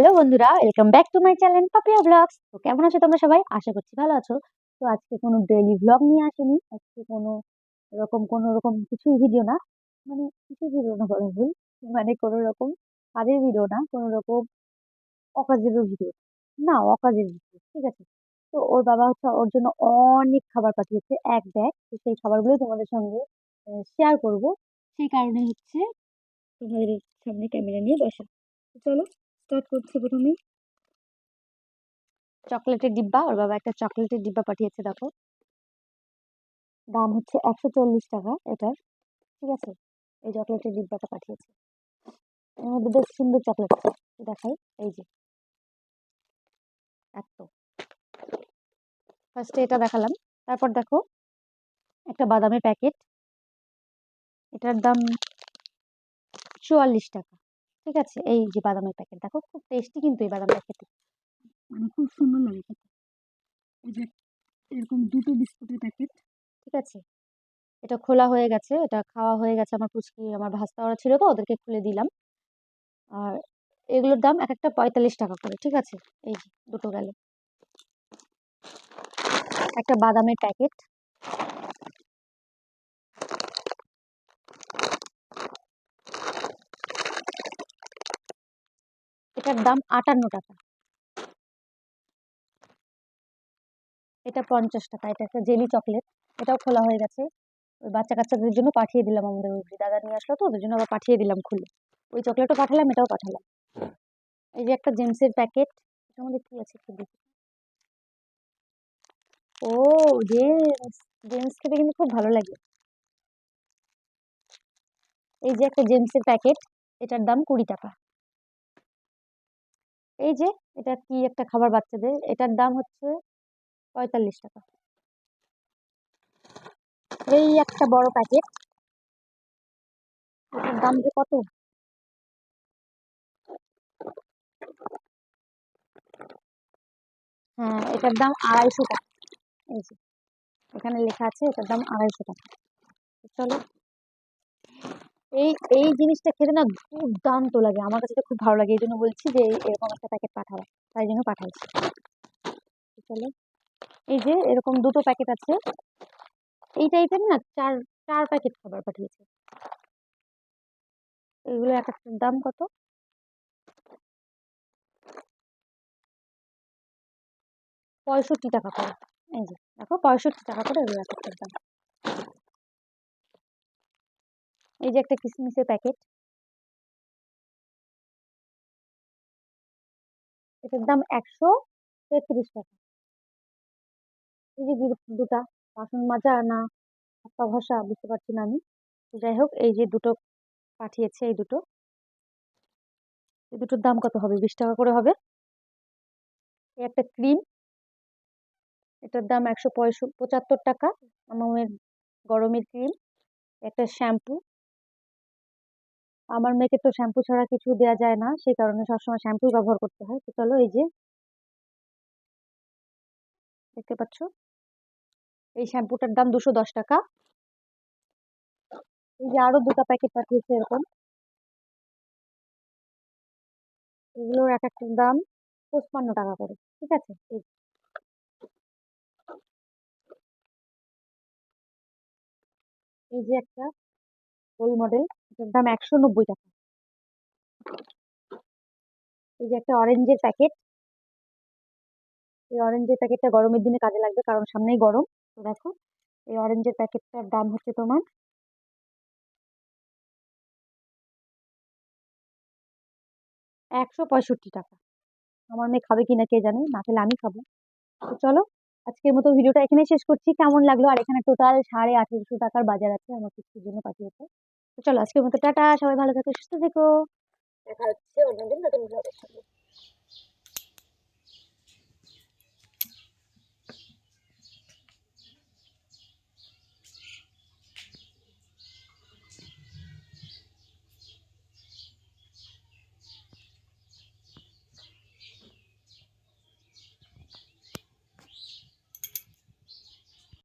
Hello বন্ধুরা, welcome back to my channel Papiya blogs. তো কেমন আছো তোমরা সবাই? আশা করছি ভালো আছো। তো আজকে কোনো ডেইলি ব্লগ নিয়ে আসেনি, আজকে কোনো রকম কিছুই ভিডিও না, মানে কিছুই ভিডিও না বলা ভুল, মানে কোনো রকম কাজের ভিডিও না, কোনো রকম অকাজেরও ভিডিও না, অকাজের ভিডিও, ঠিক আছে। তো ওর বাবা হচ্ছে ওর জন্য অনেক খাবার পাঠিয়েছে, এক ব্যাগ। তো সেই খাবারগুলো তোমাদের সঙ্গে শেয়ার করব, সেই কারণে হচ্ছে তোমাদের সামনে ক্যামেরা নিয়ে বসা। তো চলো স্টার্ট করছি। প্রথমেই চকলেটের ডিব্বা, ওর বাবা একটা চকলেটের ডিব্বা পাঠিয়েছে, দেখো দাম হচ্ছে 140 টাকা এটার, ঠিক আছে। এই চকলেটের ডিব্বাটা পাঠিয়েছে, এর মধ্যে বেশ সুন্দর চকলেট আছে, দেখাই। এই যে এত, ফার্স্টে এটা দেখালাম, তারপর দেখো একটা বাদামের প্যাকেট, এটার দাম 44 টাকা, ঠিক আছে। এই যে বাদামের প্যাকেট, দেখো খুব টেস্টি কিন্তু এই বাদাম প্যাকেট, মানে খুব সুন্দর লাগে খেতে। এই যে এরকম দুটো বিস্কুটের প্যাকেট, ঠিক আছে। এটা খোলা হয়ে গেছে, এটা খাওয়া হয়ে গেছে, আমার পুচকি আমার ভাস্তা ওরা ছিল তো ওদেরকে খুলে দিলাম। আর এগুলোর দাম এক একটা 45 টাকা করে, ঠিক আছে। এই যে দুটো গেল, একটা বাদামের প্যাকেট, এটার দাম 58 টাকা, এটা 50 টাকা। এটা একটা জেলি চকলেট, এটাও খোলা হয়ে গেছে, ওই বাচ্চা কাচ্চাদের জন্য পাঠিয়ে দিলাম, আমাদের ওই দাদা নিয়ে আসলো তো ওদের জন্য আবার পাঠিয়ে দিলাম খুলে। ওই চকলেটও পাঠালাম, এটাও পাঠালাম। এই যে একটা জেমসের প্যাকেট, এটার মধ্যে কি আছে একটু দেখি। ও জেমস, জেমস খেতে কিন্তু খুব ভালো লাগে। এই যে একটা জেমসের প্যাকেট, এটার দাম 20 টাকা। এই যে এটা কি একটা খাবার বাচ্চাদের, এটার দাম হচ্ছে 45 টাকা। এই একটা বড় প্যাকেট, এটার দাম যে কত, হ্যাঁ এটার দাম 250 টাকা। এই যে এখানে লেখা আছে এটার দাম 250 টাকা। তো চলো, এই এই জিনিসটা খেতে না দুর্দান্ত লাগে, আমার কাছে তো খুব ভালো লাগে, এই জন্য বলছি যে এরকম একটা প্যাকেট পাঠাও, তাই জন্য পাঠাইছি। তো চলো, এই যে এরকম দুটো প্যাকেট আছে, এই টাইপের না চার চার প্যাকেট খাবার পাঠিয়েছে। এগুলো এক একটার দাম কত, 65 টাকা করে। এই যে দেখো 65 টাকা করে এগুলো এক একটার দাম। এই যে একটা কিসমিসের প্যাকেট, এটার দাম 133 টাকা। এই যে দুটা বাসন মাজা না হাত পা ঘষা বুঝতে পারছি না আমি। তো যাই হোক, এই যে দুটো পাঠিয়েছে, এই দুটোর দাম কত হবে, 20 টাকা করে হবে। এই একটা ক্রিম, এটার দাম 175 টাকা, আমার মেয়ের গরমের ক্রিম। একটা শ্যাম্পু, আমার মেয়েকে তো শ্যাম্পু ছাড়া কিছু দেওয়া যায় না, সেই কারণে সবসময় শ্যাম্পুই ব্যবহার করতে হয়। তো চলো, এই যে দেখতে পাচ্ছ, এই শ্যাম্পুটার দাম 210 টাকা। এই যে আরো দুটো প্যাকেট পাঠিয়েছে এরকম, এগুলোর এক একটার দাম 55 টাকা করে, ঠিক আছে। এই যে একটা গোল মডেল, এটার দাম 190 টাকা। এই যে একটা অরেঞ্জের প্যাকেট, এই অরেঞ্জের প্যাকেটটা গরমের দিনে কাজে লাগবে, কারণ সামনেই গরম। তো দেখো, এই অরেঞ্জের প্যাকেটটার দাম হচ্ছে তোমার 165 টাকা। আমার মেয়ে খাবে কিনা কে জানে, না খেলে আমি খাবো। তো চলো, আজকের মতো ভিডিওটা এখানে শেষ করছি। কেমন লাগলো? আর এখানে টোটাল 1850 টাকার বাজার আছে, আমার কিছুর জন্য পাঠিয়েছে। তো চলো, আজকের মতো টাটা, সবাই ভালো থেকো, সুস্থ থেকো, দেখা হচ্ছে অন্যদিন নতুন ব্লগের সঙ্গে।